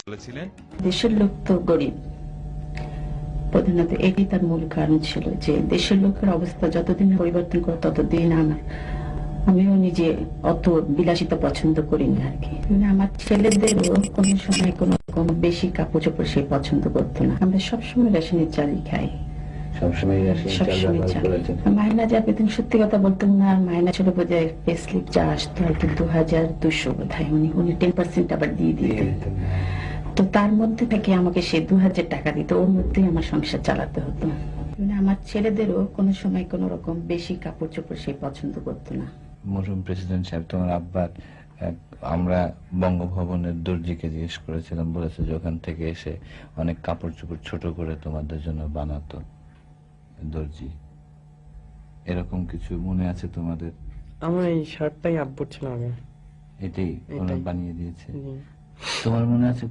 বলেছিলেন দেশের লোক তো গরিব, প্রধানত এটি তার মূল কারণ ছিল যে দেশের লোকের অবস্থা যতদিন পরিবর্তন করে ততদিন আমিও নিজে অত বিলাসিতা পছন্দ করি না আর কি। মানে আমার ছেলেদেরও কোনো সময় কোনো বেশি কাপড় চোপড় সে পছন্দ করতো না। আমরা সবসময় রেশনের চালই খাই, সবসময় সবসময় চাল। মাইনা যা পেতেন সত্যি কথা বলতেন না, মাইনা ছিল বোধহয় পে স্লিপ যা আসতো আর কি 2200 বোধহয়, উনি 10% আবার দিয়ে দিতেন। তো তার মধ্যে থেকে আমাকে সে 2000 টাকা দিত, ওর মধ্যেই আমার সংসার চালাতে হতো। মানে আমার ছেলেদেরও কোনো সময় কোনো রকম বেশি কাপড় চোপড় সে পছন্দ করতো না। মরহুম প্রেসিডেন্ট সাহেব, তোমার আব্বার আমরা বঙ্গভবনের দর্জিকে জিজ্ঞেস করেছিলাম, বলেছে যে ওখান থেকে এসে অনেক কাপড় চোপড় ছোট করে তোমাদের জন্য বানাতো দর্জি। এরকম কিছু মনে আছে তোমাদের? আমার এই শার্টটাই আব্বুর ছিল আগে, এটাই ওরা এটাই। বানিয়ে দিয়েছে। জি। তোমার মনে আছে